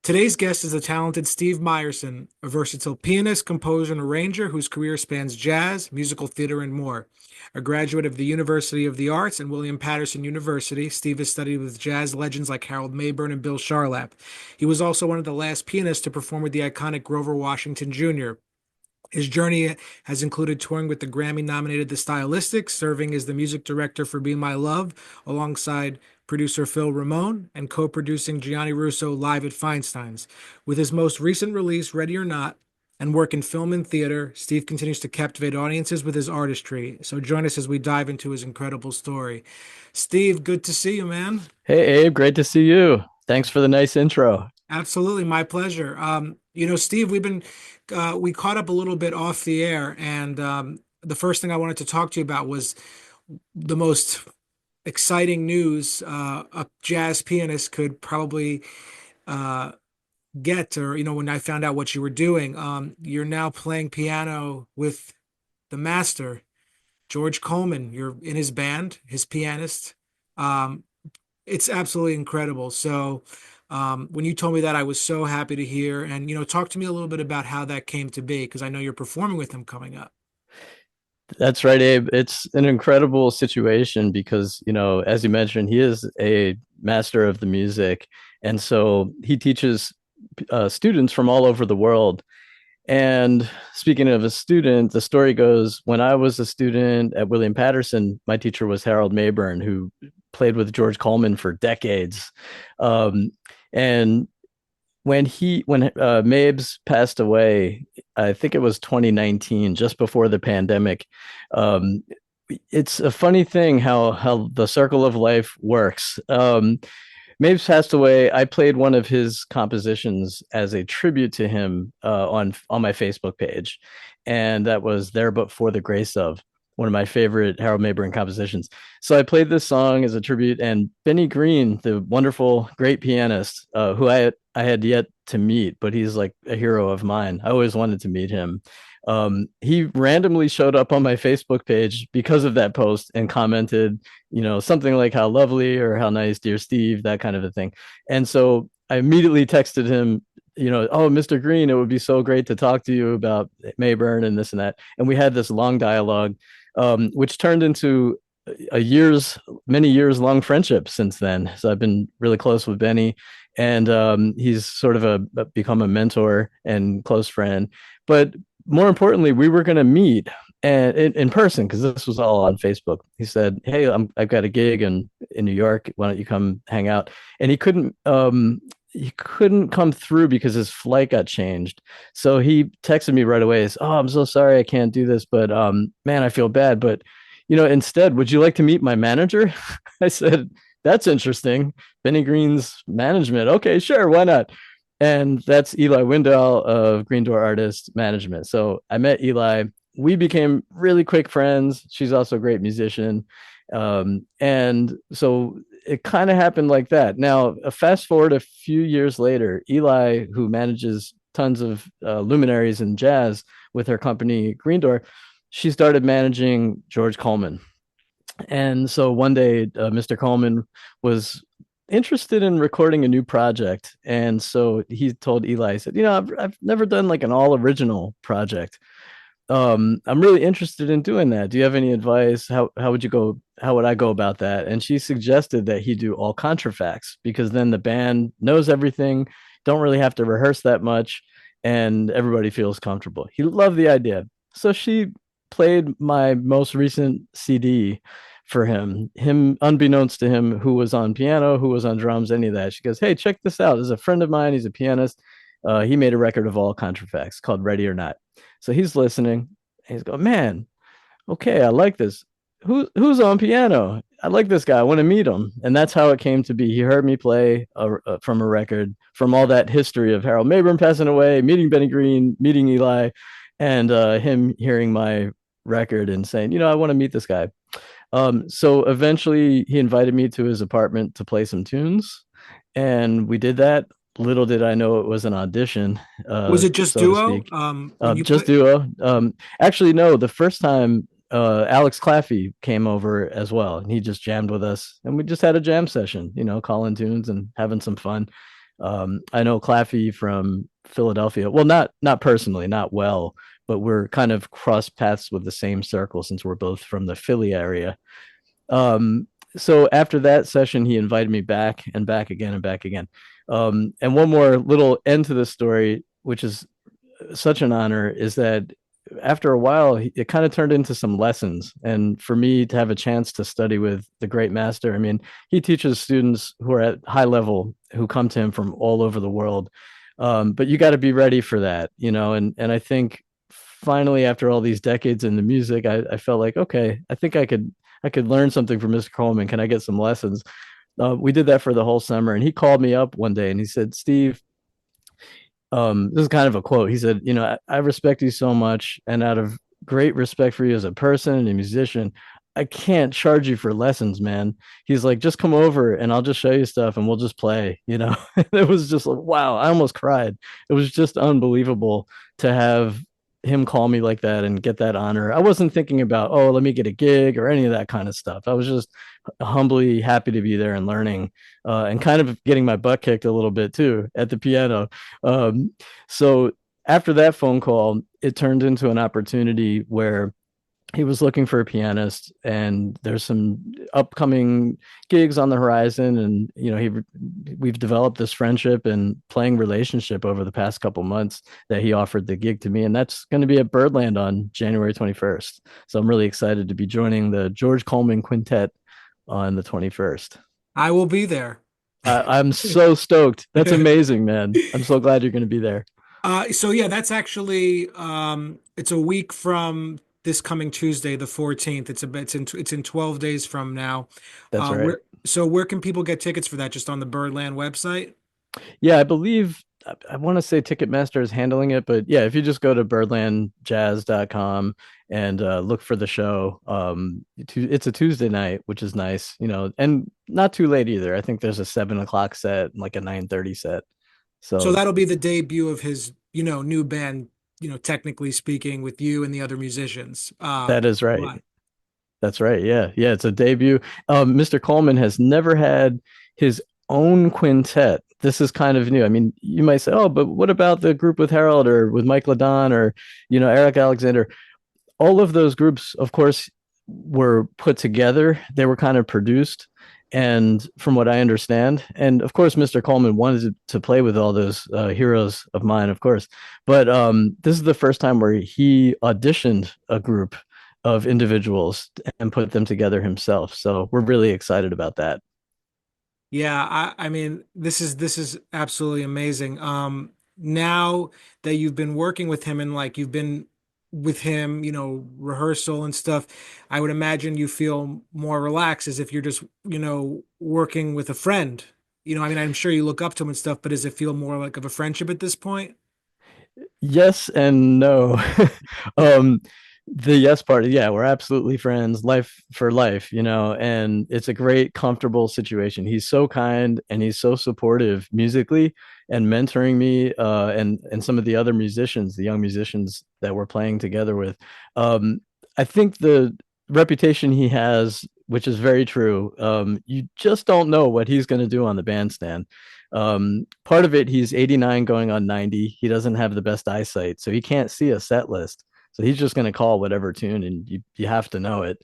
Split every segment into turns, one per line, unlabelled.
Today's guest is the talented Steve Myerson, a versatile pianist, composer, and arranger whose career spans jazz, musical theater, and more. A graduate of the University of the Arts and William Paterson University, Steve has studied with jazz legends like Harold Mabern and Bill Charlap. He was also one of the last pianists to perform with the iconic Grover Washington Jr. His journey has included touring with the Grammy-nominated The Stylistics, serving as the music director for Be My Love, alongside producer Phil Ramone, and co-producing Gianni Russo live at Feinstein's. With his most recent release, Ready or Not, and work in film and theater, Steve continues to captivate audiences with his artistry. So join us as we dive into his incredible story. Steve, good to see you, man.
Hey, Abe, great to see you. Thanks for the nice intro.
Absolutely, my pleasure. Steve, we caught up a little bit off the air, and the first thing I wanted to talk to you about was the most exciting news a jazz pianist could probably uh, get, or when I found out what you were doing. You're now playing piano with the master, George Coleman. You're in his band, his pianist. Um, it's absolutely incredible. So, when you told me that, I was so happy to hear. And, talk to me a little bit about how that came to be, because I know you're performing with him coming up.
That's right, Abe. It's an incredible situation because, as you mentioned, he is a master of the music. And so he teaches students from all over the world. And speaking of a student, the story goes when I was a student at William Paterson, my teacher was Harold Mabern, who played with George Coleman for decades. And when Mabes passed away, I think it was 2019, just before the pandemic. Um, it's a funny thing how the circle of life works. Mabes passed away. I played one of his compositions as a tribute to him on my Facebook page, and that was "There But For the Grace Of," one of my favorite Harold Mabern compositions. So I played this song as a tribute, and Benny Green, the wonderful, great pianist, who I had yet to meet, but he's like a hero of mine. I always wanted to meet him. He randomly showed up on my Facebook page because of that post and commented, something like "How lovely" or "How nice, dear Steve," that kind of a thing. And so I immediately texted him, "Oh, Mr. Green, it would be so great to talk to you about Mabern and this and that." And we had this long dialogue, which turned into many years long friendship since then. So I've been really close with Benny, and he's sort of become a mentor and close friend. But more importantly, we were going to meet and in person, because this was all on Facebook. He said, "Hey, I've got a gig in New York. Why don't you come hang out?" And he couldn't come through because his flight got changed. So he texted me right away. Says, "Oh, I'm so sorry I can't do this, but man, I feel bad. But instead, would you like to meet my manager?" I said, "That's interesting. Benny Green's management. Okay, sure, why not?" And that's Eli Windahl of Green Door Artist Management. So I met Eli. We became really quick friends. She's also a great musician. And so it kind of happened like that. Now, fast forward a few years later, Eli, who manages tons of luminaries in jazz with her company Green Door, she started managing George Coleman. And so one day, Mr. Coleman was interested in recording a new project. And so he told Eli, he said, I've never done like an all original project. I'm really interested in doing that. Do you have any advice? How would you go? How would I go about that? And she suggested that he do all contrafacts, because then the band knows everything, don't really have to rehearse that much, and everybody feels comfortable. He loved the idea. So she played my most recent CD for him unbeknownst to him, who was on piano, who was on drums, any of that. She goes, "Hey, check this out. This is a friend of mine. He's a pianist. He made a record of all contrafacts called Ready or Not." So he's listening. And he's going, "Man, okay, I like this. Who's on piano? I like this guy. I want to meet him." And that's how it came to be. He heard me play from a record, from all that history of Harold Mabern passing away, meeting Benny Green, meeting Eli, and him hearing my record and saying, "I want to meet this guy." So eventually he invited me to his apartment to play some tunes, and we did that. Little did I know it was an audition,
Was it just
so to
duo?
speak.
When you
Just
play,
duo. Actually, no, the first time Alex Claffey came over as well, and he just jammed with us, and we just had a jam session, calling tunes and having some fun. I know Claffey from Philadelphia. Well, not personally, not well, but we're kind of cross paths with the same circle since we're both from the Philly area. Um, so after that session, he invited me back and back again and back again. And one more little end to the story, which is such an honor, is that after a while, it kind of turned into some lessons. And for me to have a chance to study with the great master, I mean, he teaches students who are at high level who come to him from all over the world. But you got to be ready for that, you know. And I think finally, after all these decades in the music, I felt like, okay, I think I could learn something from Mr. Coleman. Can I get some lessons? We did that for the whole summer, and he called me up one day and he said, Steve, this is kind of a quote. He said, you know, I respect you so much, and out of great respect for you as a person and a musician, I can't charge you for lessons, man. He's like, just come over and I'll just show you stuff and we'll just play, you know. It was just like, wow, I almost cried. It was just unbelievable to have him call me like that and get that honor. I wasn't thinking about, oh, let me get a gig or any of that kind of stuff. I was just humbly happy to be there and learning, and kind of getting my butt kicked a little bit too at the piano. So after that phone call, it turned into an opportunity where he was looking for a pianist, and there's some upcoming gigs on the horizon, and you know, we've developed this friendship and playing relationship over the past couple months that he offered the gig to me, and that's going to be at Birdland on January 21st. So I'm really excited to be joining the George Coleman Quintet on the 21st.
I will be there.
I'm so stoked. That's amazing, man. I'm so glad you're going to be there.
So yeah, that's actually it's a week from this coming Tuesday, the 14th. It's in 12 days from now.
That's right.
Where can people get tickets for that? Just on the Birdland website?
Yeah, I believe I want to say Ticketmaster is handling it, but yeah, if you just go to birdlandjazz.com and look for the show, it's a Tuesday night, which is nice, you know, and not too late either. I think there's a 7 o'clock set and like a 9:30 set.
So
So
that'll be the debut of his, new band, technically speaking, with you and the other musicians.
that is right.
Right.
That's right. Yeah. Yeah. It's a debut. Mr. Coleman has never had his own quintet. This is kind of new. I mean, you might say, oh, but what about the group with Harold or with Mike Ladon or, you know, Eric Alexander? All of those groups, of course, were put together. They were kind of produced. And from what I understand, and of course, Mr. Coleman wanted to play with all those heroes of mine, of course. But this is the first time where he auditioned a group of individuals and put them together himself. So we're really excited about that.
Yeah, I mean, this is absolutely amazing. Now that you've been working with him and like you've been with him, rehearsal and stuff, I would imagine you feel more relaxed as if you're just, working with a friend. I mean, I'm sure you look up to him and stuff, but does it feel more like of a friendship at this point?
Yes and no. um, the yes part, yeah, we're absolutely friends, life for life, you know, and it's a great, comfortable situation. He's so kind and he's so supportive musically and mentoring me, and some of the other musicians, the young musicians that we're playing together with. I think the reputation he has, which is very true, you just don't know what he's going to do on the bandstand. Part of it, he's 89 going on 90. He doesn't have the best eyesight, so he can't see a set list. So he's just going to call whatever tune, and you have to know it.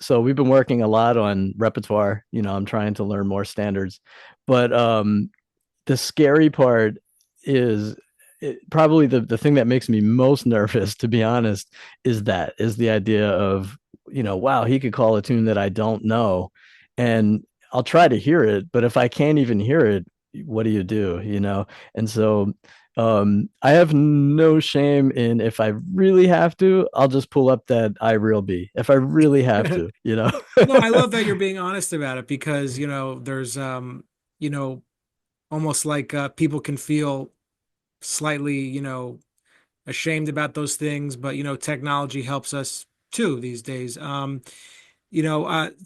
So we've been working a lot on repertoire. You know, I'm trying to learn more standards, but the scary part is probably the thing that makes me most nervous, to be honest, is the idea of, you know, wow, he could call a tune that I don't know, and I'll try to hear it, but if I can't even hear it, what do you do? You know? And so I have no shame in, if I really have to, I'll just pull up that I real B if I really have to, you know.
No, I love that you're being honest about it because, there's you know, almost like people can feel slightly, ashamed about those things, but technology helps us too these days.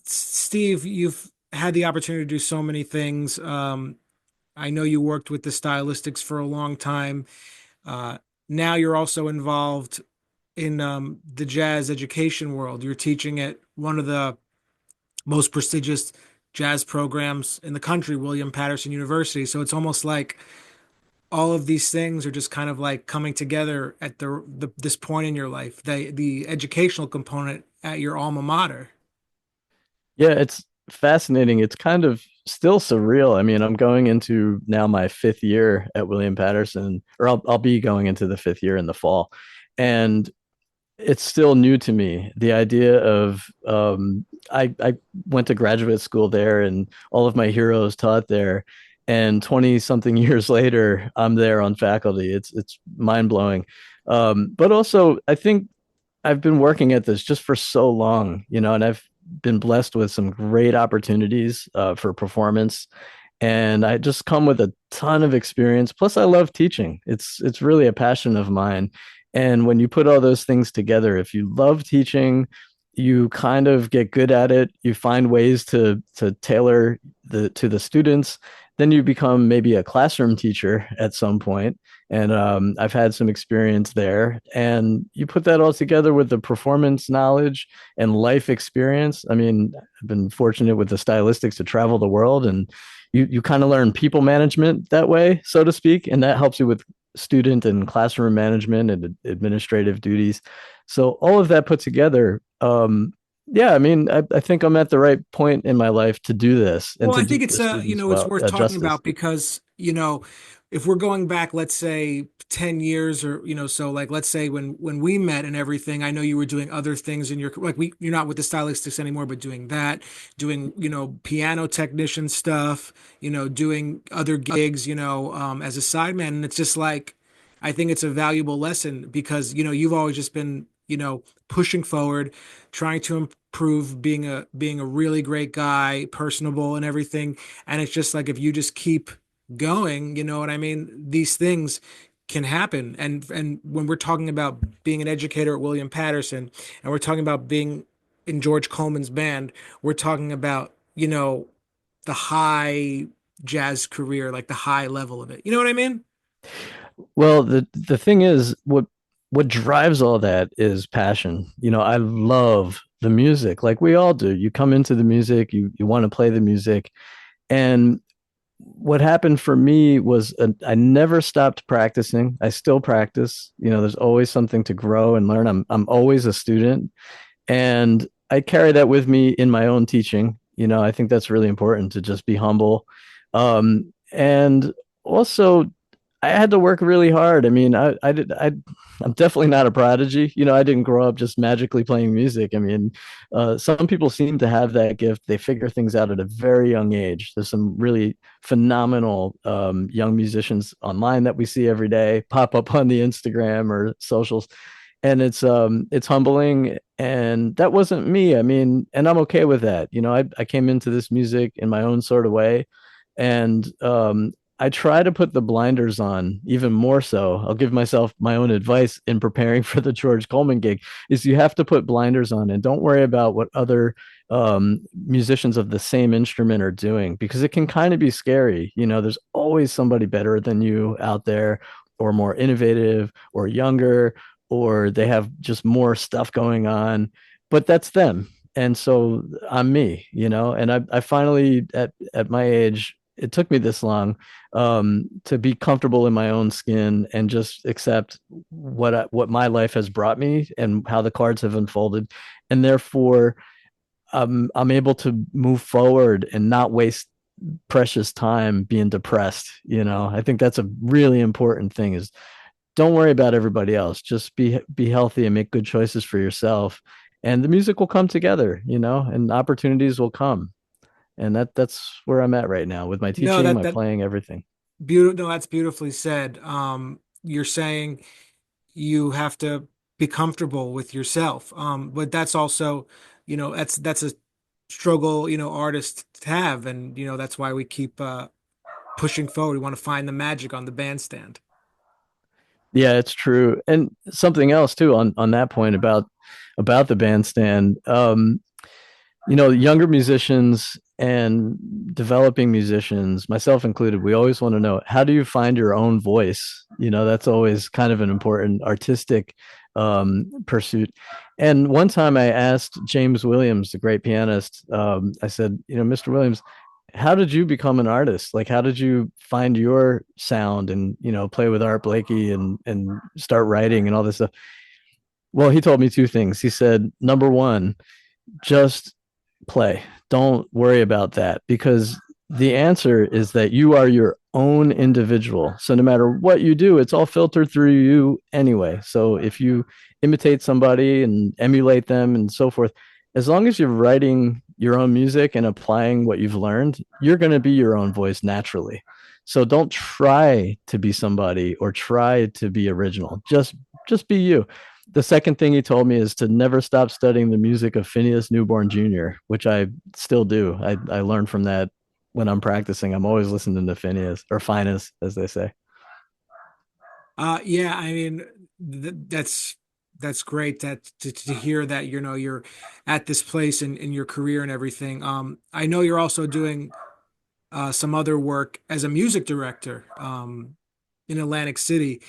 Steve, you've had the opportunity to do so many things. I know you worked with the Stylistics for a long time. Uh, Now you're also involved in the jazz education world. You're teaching at one of the most prestigious jazz programs in the country, William Paterson University. So it's almost like all of these things are just kind of like coming together at this point in your life, the educational component at your alma mater.
Yeah, it's fascinating. It's kind of still surreal. I mean, I'm going into now my fifth year at William Paterson, or I'll be going into the fifth year in the fall. And it's still new to me. The idea of I went to graduate school there and all of my heroes taught there. And 20 something years later, I'm there on faculty. It's mind blowing. But also I think I've been working at this just for so long, and I've been blessed with some great opportunities for performance, and I just come with a ton of experience. Plus, I love teaching. It's really a passion of mine. And when you put all those things together, if you love teaching, you kind of get good at it. You find ways to tailor to the students. Then you become maybe a classroom teacher at some point. And I've had some experience there. And you put that all together with the performance knowledge and life experience. I mean, I've been fortunate with the Stylistics to travel the world, and you kind of learn people management that way, so to speak, and that helps you with student and classroom management and administrative duties. So all of that put together, yeah, I mean, I think I'm at the right point in my life to do this and
Well,
to
I
do
think it's
the students
it's
well
worth talking
justice.
about because, if we're going back, let's say 10 years or, so like let's say when we met and everything, I know you were doing other things in your like you're not with the Stylistics anymore, but doing that, doing, piano technician stuff, doing other gigs, as a sideman. And it's just like I think it's a valuable lesson because, you've always just been, pushing forward, trying to improve, being a really great guy, personable and everything. And it's just like if you just keep going, you know what I mean? These things can happen. And when we're talking about being an educator at William Paterson and we're talking about being in George Coleman's band, we're talking about, the high jazz career, like the high level of it. You know what I mean?
Well, the thing is, what drives all that is passion. I love the music, like we all do. You come into the music, you want to play the music, and what happened for me was I never stopped practicing. I still practice. There's always something to grow and learn. I'm always a student, and I carry that with me in my own teaching. I think that's really important to just be humble, and also I had to work really hard. I mean, I'm definitely not a prodigy. I didn't grow up just magically playing music. I mean, some people seem to have that gift. They figure things out at a very young age. There's some really phenomenal young musicians online that we see every day pop up on the Instagram or socials, and it's humbling. And that wasn't me. I mean, and I'm okay with that. I came into this music in my own sort of way, and I try to put the blinders on even more so. I'll give myself my own advice in preparing for the George Coleman gig is you have to put blinders on and don't worry about what other musicians of the same instrument are doing because it can kind of be scary. There's always somebody better than you out there or more innovative or younger or they have just more stuff going on, but that's them. And so I'm me, and I finally at my age, it took me this long to be comfortable in my own skin and just accept what my life has brought me and how the cards have unfolded, and therefore I'm able to move forward and not waste precious time being depressed. I think that's a really important thing. Is don't worry about everybody else. Just be healthy and make good choices for yourself, and the music will come together. And opportunities will come, and that's where I'm at right now with my
No,
teaching, my playing, everything.
no, that's beautifully said. You're saying you have to be comfortable with yourself. But that's also, that's a struggle, artists have, and that's why we keep pushing forward. We want to find the magic on the bandstand.
Yeah, it's true. And something else too on that point about the bandstand. Younger musicians and developing musicians, myself included, we always want to know how do you find your own voice? That's always kind of an important artistic pursuit. And one time I asked James Williams, the great pianist, I said, Mr. Williams, how did you become an artist? Like, how did you find your sound and, play with Art Blakey and start writing and all this stuff? Well, he told me two things. He said, number one, just play. Don't worry about that, because the answer is that you are your own individual. So no matter what you do, it's all filtered through you anyway. So if you imitate somebody and emulate them and so forth, as long as you're writing your own music and applying what you've learned, you're going to be your own voice naturally. So don't try to be somebody or try to be original. Just be you. The second thing he told me is to never stop studying the music of Phineas Newborn Jr., which I still do. I learned from that when I'm practicing. I'm always listening to Phineas, or Finest, as they say.
Yeah, I mean, that's great that to hear that, you're at this place in your career and everything. I know you're also doing some other work as a music director in Atlantic City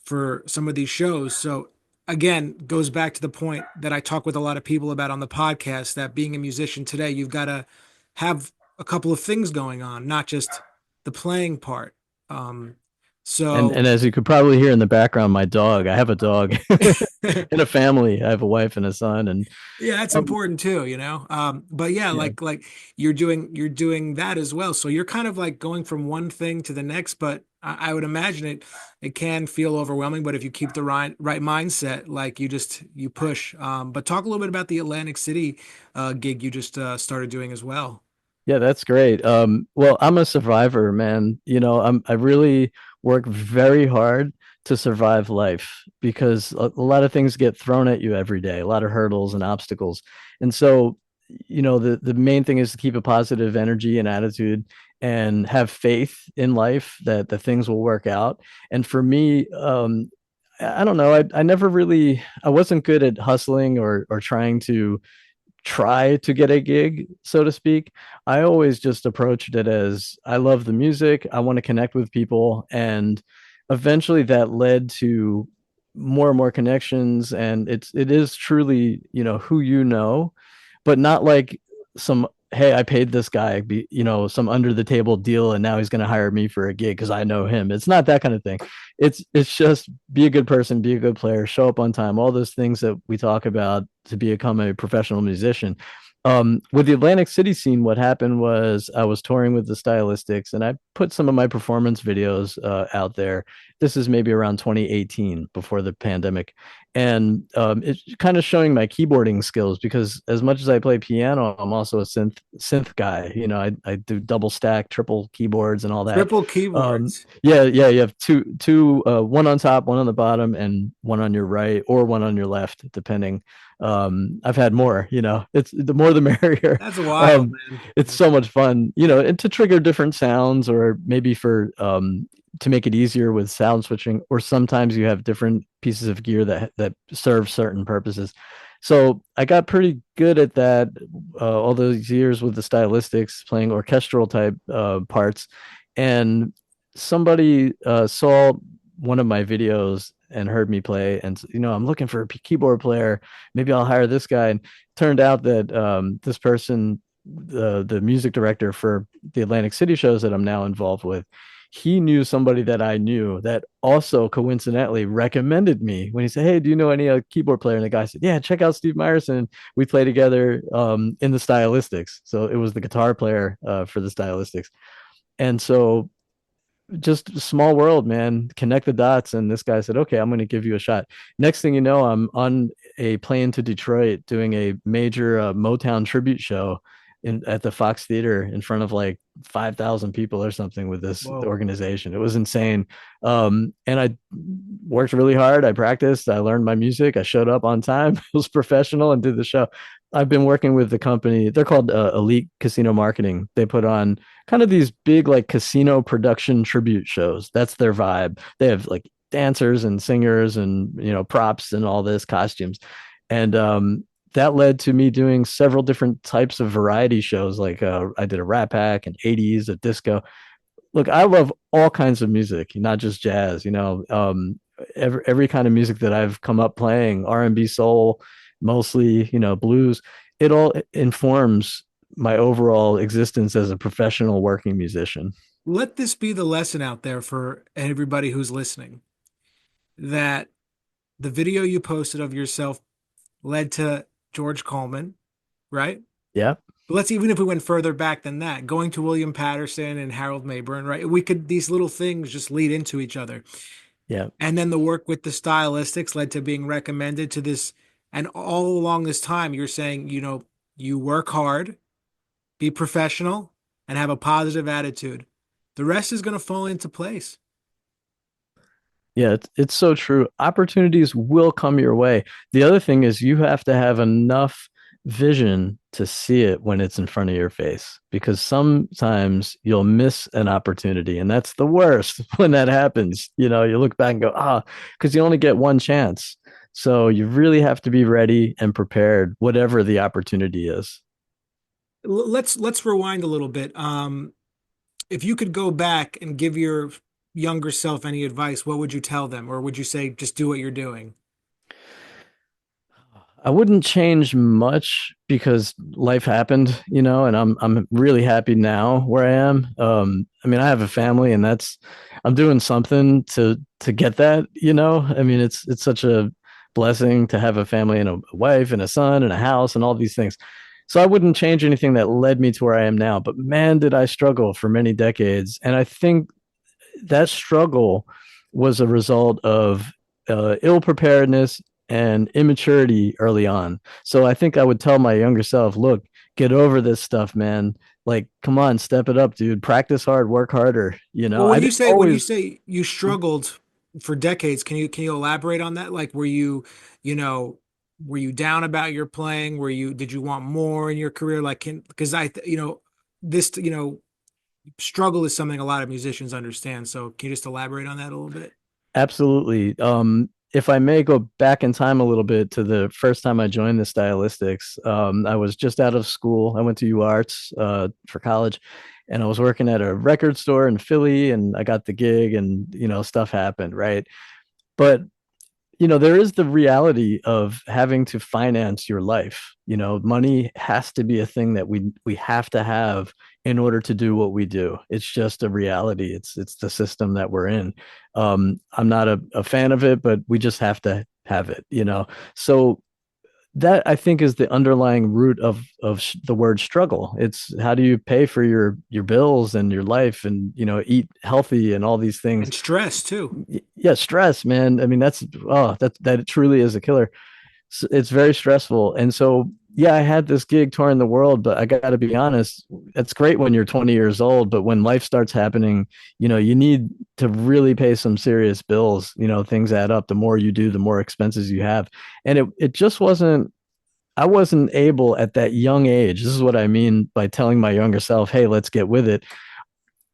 for some of these shows. So again, goes back to the point that I talk with a lot of people about on the podcast, that being a musician today, you've got to have a couple of things going on, not just the playing part. Um,
And
so
and as you could probably hear in the background, my dog. I have a dog in a family. I have a wife and a son, and
yeah, that's
um,
important too, But yeah,
yeah,
like you're doing that as well. So you're kind of like going from one thing to the next, but I would imagine it can feel overwhelming, but if you keep the right mindset, like you push. But talk a little bit about the Atlantic City gig you just started doing as well.
yeah, that's great. Well, I'm a survivor, man. I really work very hard to survive life, because a lot of things get thrown at you every day, a lot of hurdles and obstacles. And so, the main thing is to keep a positive energy and attitude and have faith in life that the things will work out. And for me, I don't know, I never really, I wasn't good at hustling or try to get a gig, so to speak. I always just approached it as, I love the music, I want to connect with people, and eventually that led to more and more connections. And it is truly, who but not like some, hey, I paid this guy, some under the table deal, and now he's going to hire me for a gig because I know him. It's not that kind of thing. It's just be a good person, be a good player, show up on time, all those things that we talk about to become a professional musician. With the Atlantic City scene, what happened was I was touring with the Stylistics, and I put some of my performance videos out there. This is maybe around 2018, before the pandemic. And it's kind of showing my keyboarding skills, because as much as I play piano, I'm also a synth guy. I do double stack, triple keyboards, and all that.
Triple keyboards.
Yeah, yeah, you have two, one on top, one on the bottom, and one on your right or one on your left, depending. I've had more. It's the more the merrier.
That's wild,
It's
man.
so much fun, and to trigger different sounds, or maybe for to make it easier with sound switching, or sometimes you have different pieces of gear that serve certain purposes. So I got pretty good at that all those years with the Stylistics, playing orchestral type parts. And somebody saw one of my videos and heard me play, and I'm looking for a keyboard player, maybe I'll hire this guy. And turned out that this person, the music director for the Atlantic City shows that I'm now involved with, he knew somebody that I knew that also coincidentally recommended me, when he said, hey, do you know any keyboard player? And the guy said, yeah, check out Steve Myerson. We play together in the Stylistics. So it was the guitar player for the Stylistics. And so, just small world, man. Connect the dots. And this guy said, okay, I'm going to give you a shot. Next thing you know, I'm on a plane to Detroit doing a major Motown tribute show at the Fox Theater in front of like 5,000 people or something with this
Whoa.
organization. It was insane. And I worked really hard. I practiced. I learned my music. I showed up on time. Was professional and did the show. I've been working with the company. They're called Elite Casino Marketing. They put on kind of these big like casino production tribute shows. That's their vibe. They have like dancers and singers and props and all this, costumes. And that led to me doing several different types of variety shows. Like I did a Rat Pack, and 80s, a disco. Look, I love all kinds of music, not just jazz. every kind of music that I've come up playing, R&B, soul, mostly, blues, it all informs my overall existence as a professional working musician.
Let this be the lesson out there for everybody who's listening that the video you posted of yourself led to George Coleman, right?
Yeah.
But let's even if we went further back than that, going to William Paterson and Harold Mabern, right? We could these little things just lead into each other.
Yeah.
And then the work with the stylistics led to being recommended to this. And all along this time, you're saying, you work hard, be professional, and have a positive attitude. The rest is going to fall into place.
Yeah, it's so true. Opportunities will come your way. The other thing is you have to have enough vision to see it when it's in front of your face because sometimes you'll miss an opportunity and that's the worst when that happens. You look back and go, because you only get one chance. So you really have to be ready and prepared, whatever the opportunity is.
Let's rewind a little bit. If you could go back and give your younger self any advice, what would you tell them? Or would you say just do what you're doing?
I wouldn't change much because life happened, and I'm really happy now where I am. I mean, I have a family and I'm doing something to get that, I mean, it's such a blessing to have a family and a wife and a son and a house and all these things. So I wouldn't change anything that led me to where I am now, but man, did I struggle for many decades. And I think that struggle was a result of ill preparedness and immaturity early on. So I think I would tell my younger self, look, get over this stuff, man. Like, come on, step it up, dude. Practice hard, work harder.
Well,
I didn't
when you
always.
say you struggled for decades, can you elaborate on that? Like, you know, were you down about your playing? Did you want more in your career? Like, because this, struggle is something a lot of musicians understand. So can you just elaborate on that a little bit?
Absolutely. If I may go back in time a little bit to the first time I joined the Stylistics, I was just out of school. I went to UArts for college, and I was working at a record store in Philly, and I got the gig, and stuff happened, right? But there is the reality of having to finance your life. Money has to be a thing that we have to have in order to do what we do. It's just a reality. It's the system that we're in. I'm not a fan of it, but we just have to have it. So that I think is the underlying root of the word struggle. It's how do you pay for your bills and your life and eat healthy and all these things.
And stress too.
Yeah, stress, man. I mean, that truly is a killer. It's very stressful. And so, yeah, I had this gig touring the world, but I got to be honest, it's great when you're 20 years old, but when life starts happening, you need to really pay some serious bills. Things add up. The more you do, the more expenses you have. And it just wasn't, I wasn't able at that young age. This is what I mean by telling my younger self, hey, let's get with it.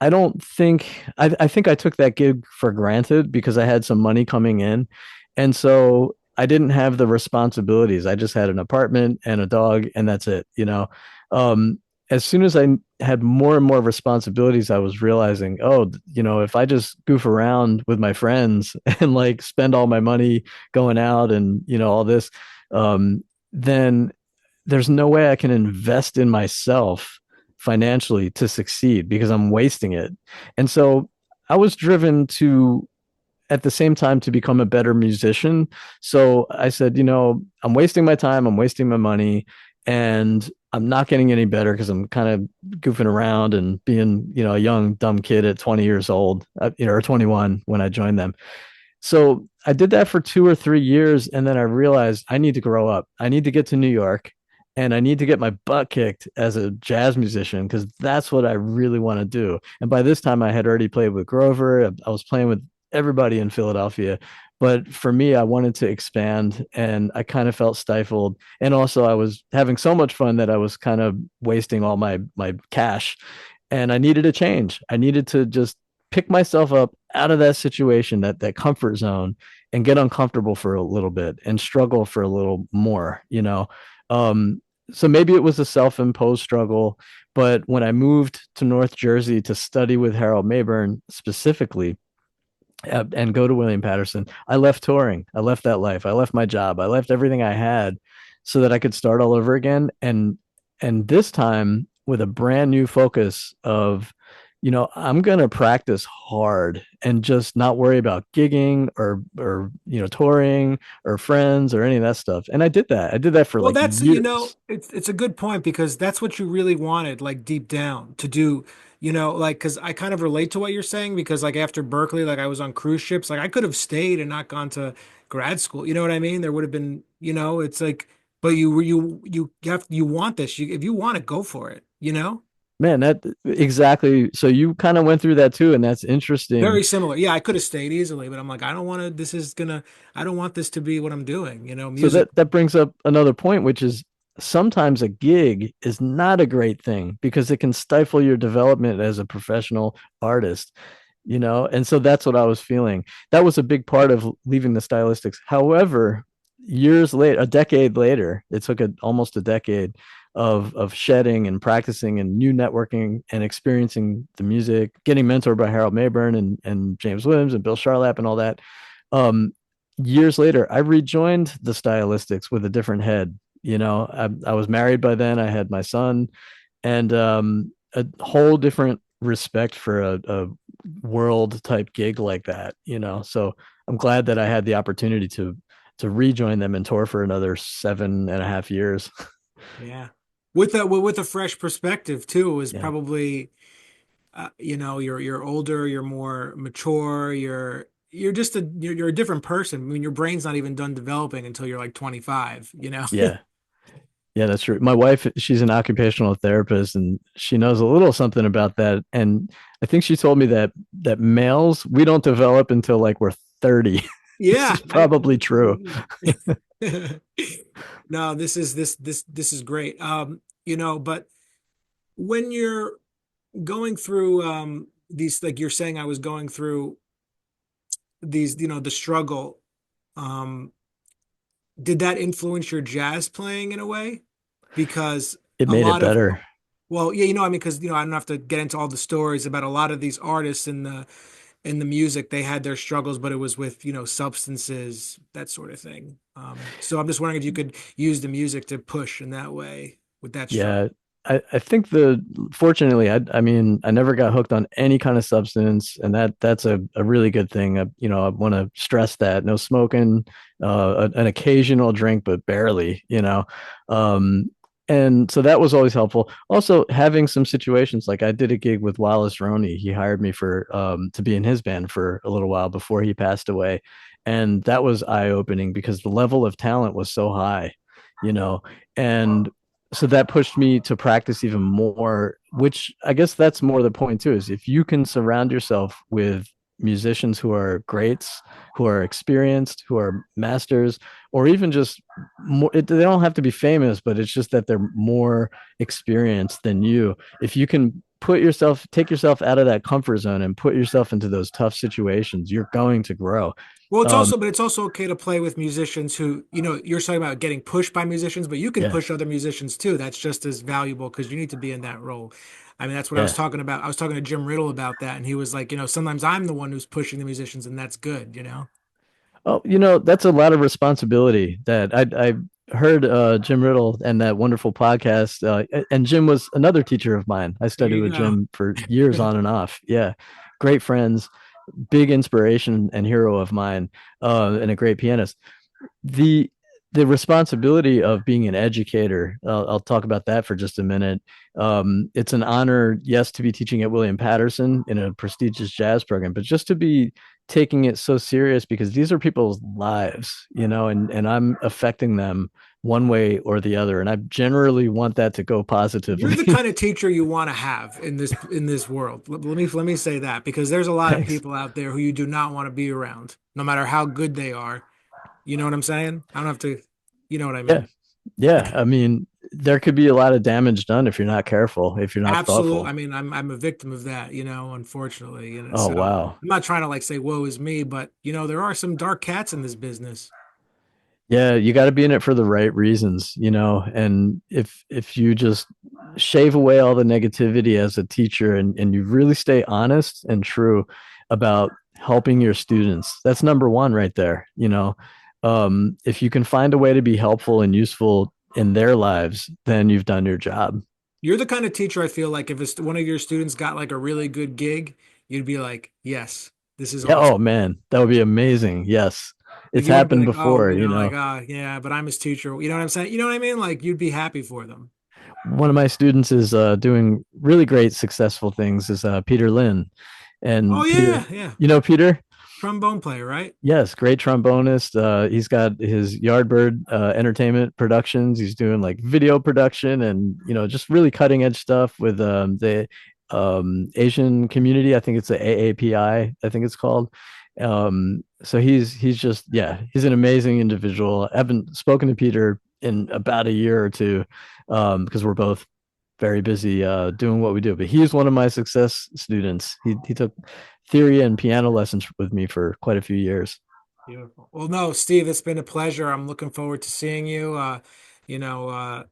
I don't think I think I took that gig for granted because I had some money coming in. And so I didn't have the responsibilities. I just had an apartment and a dog and that's it. Um, as soon as I had more and more responsibilities, I was realizing, oh, if I just goof around with my friends and like spend all my money going out and all this, then there's no way I can invest in myself financially to succeed because I'm wasting it. And so I was driven to, at the same time, to become a better musician. So I said, I'm wasting my time, I'm wasting my money, and I'm not getting any better because I'm kind of goofing around and being, a young, dumb kid at 20 years old, or 21 when I joined them. So I did that for 2 or 3 years. And then I realized I need to grow up. I need to get to New York and I need to get my butt kicked as a jazz musician because that's what I really want to do. And by this time, I had already played with Grover. I was playing with everybody in Philadelphia. But for me, I wanted to expand and I kind of felt stifled. And also, I was having so much fun that I was kind of wasting all my cash. And I needed a change. I needed to just pick myself up out of that situation, that comfort zone, and get uncomfortable for a little bit and struggle for a little more. Um, so maybe it was a self-imposed struggle, but when I moved to North Jersey to study with Harold Mabern specifically, and go to William Paterson. I left touring. I left that life. I left my job. I left everything I had so that I could start all over again. And this time with a brand new focus of, I'm gonna practice hard and just not worry about gigging or touring or friends or any of that stuff. And I did that. I did that for
Well,
like
that's,
years.
it's a good point because that's what you really wanted, like deep down to do, like, because I kind of relate to what you're saying because like after Berkeley, like I was on cruise ships, like I could have stayed and not gone to grad school. You know what I mean? There would have been, it's like, but you want this. If you want it, go for it,
Man, that exactly. So you kind of went through that too, and that's interesting.
Very similar. Yeah, I could have stayed easily, but I'm like, I don't want to, I don't want this to be what I'm doing,
So
music.
that brings up another point, which is sometimes a gig is not a great thing because it can stifle your development as a professional artist, And so that's what I was feeling. That was a big part of leaving the Stylistics. However, years later, a decade later, it took almost a decade of shedding and practicing and new networking and experiencing the music, getting mentored by Harold Mabern and James Williams and Bill Charlap and all that. Um, Years later, I rejoined the Stylistics with a different head. I was married by then. I had my son, and a whole different respect for a world type gig like that. So I'm glad that I had the opportunity to rejoin them and tour for another 7.5 years.
Yeah. With a fresh perspective too is
Yeah,
probably you're older, you're more mature, you're just you're a different person. I mean, your brain's not even done developing until you're like 25.
yeah, yeah. That's true. My wife, she's an occupational therapist, and she knows a little something about that. And I think she told me that males we don't develop until like we're 30. This
Yeah.
is probably true.
No, this is great. But when you're going through these, like you're saying I was going through these, the struggle, um did that influence your jazz playing in a way? Because
It
a
made it
lot of,
better.
well, yeah, I mean, because I don't have to get into all the stories about a lot of these artists in the music. They had their struggles, but it was with, substances, that sort of thing. So I'm just wondering if you could use the music to push in that way with that struggle.
Yeah, I think fortunately, I mean, I never got hooked on any kind of substance, and that's a really good thing. I want to stress that no smoking, an occasional drink, but barely, Um, and so that was always helpful. Also, having some situations like I did a gig with Wallace Roney. He hired me for to be in his band for a little while before he passed away, and that was eye-opening because the level of talent was so high, you know, and so that pushed me to practice even more, which I guess that's more the point too, is if you can surround yourself with musicians who are greats, who are experienced, who are masters, or even just more, they don't have to be famous, but it's just that they're more experienced than you. If you can take yourself out of that comfort zone and put yourself into those tough situations, you're going to grow.
Well,
Um,
but it's also okay to play with musicians who, you're talking about getting pushed by musicians, but you can
yeah,
push other musicians too. That's just as valuable because you need to be in that role. I mean, that's what I was
yeah.
talking about. I was talking to Jim Riddle about that, and he was like, sometimes I'm the one who's pushing the musicians, and that's good.
Oh, that's a lot of responsibility that I heard Jim Riddle and that wonderful podcast. And Jim was another teacher of mine. I
There
studied
you
with
go.
Jim for years on and off. Yeah. Great friends, big inspiration and hero of mine, and a great pianist. The the responsibility of being an educator, I'll talk about that for just a minute. It's an honor, yes, to be teaching at William Paterson in a prestigious jazz program, but just to be taking it so serious because these are people's lives, and I'm affecting them one way or the other. And I generally want that to go
You're
positively.
the kind of teacher you want to have in this world. Let me say that because there's a lot of
Thanks.
people out there who you do not want to be around, no matter how good they are. You know what I'm saying? I don't have to, you know what I
Yeah.
mean?
Yeah. I mean, there could be a lot of damage done if you're not careful, if you're not
Absolutely. I
thoughtful.
mean, I'm a victim of that, unfortunately.
Oh,
So
wow.
I'm not trying to like say woe is me, but there are some dark cats in this business.
Yeah, you got to be in it for the right reasons, and if you just shave away all the negativity as a teacher and you really stay honest and true about helping your students. That's number one right there. If you can find a way to be helpful and useful in their lives, then you've done your job.
You're the kind of teacher I feel like if one of your students got like a really good gig, you'd be like, yes, this is
Yeah. Oh
awesome.
man, that would be amazing. Yes.
Like
It's
you wouldn't be
happened
like, oh,
before, you know.
yeah, but I'm his teacher. You know what I'm saying? You know what I mean? Like you'd be happy for them.
One of my students is doing really great, successful things. Is Peter Lynn,
Oh
and Peter,
yeah, yeah.
Peter.
Trombone player, right?
Yes, great trombonist. He's got his Yardbird Entertainment Productions. He's doing like video production and just really cutting edge stuff with the Asian community. I think it's the AAPI. I think it's called. So he's just he's an amazing individual. I haven't spoken to Peter in about a year or two because we're both very busy doing what we do. But he's one of my success students. He took theory and piano lessons with me for quite a few years.
Beautiful. Well, no, Steve, it's been a pleasure. I'm looking forward to seeing you, you know,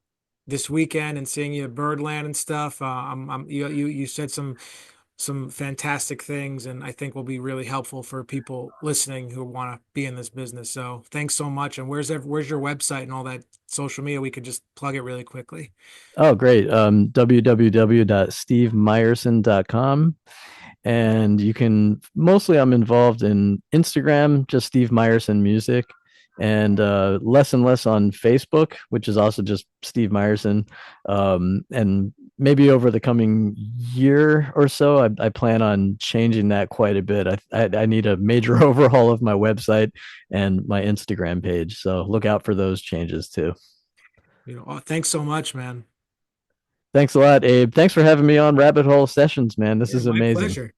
this weekend and seeing you at Birdland and stuff. You said some fantastic things, and I think will be really helpful for people listening who want to be in this business. So thanks so much. And where's your website and all that social media? We could just plug it really quickly.
Oh, great. www.stevemyerson.com. And you can mostly I'm involved in Instagram, just Steve Myerson Music, and less and less on Facebook, which is also just Steve Myerson. And maybe over the coming year or so, I plan on changing that quite a bit. I need a major overhaul of my website and my Instagram page. So look out for those changes too.
Thanks so much, man.
Thanks a lot, Abe. Thanks for having me on Rabbit Hole Sessions, man. This
Yeah,
is
my
amazing.
pleasure.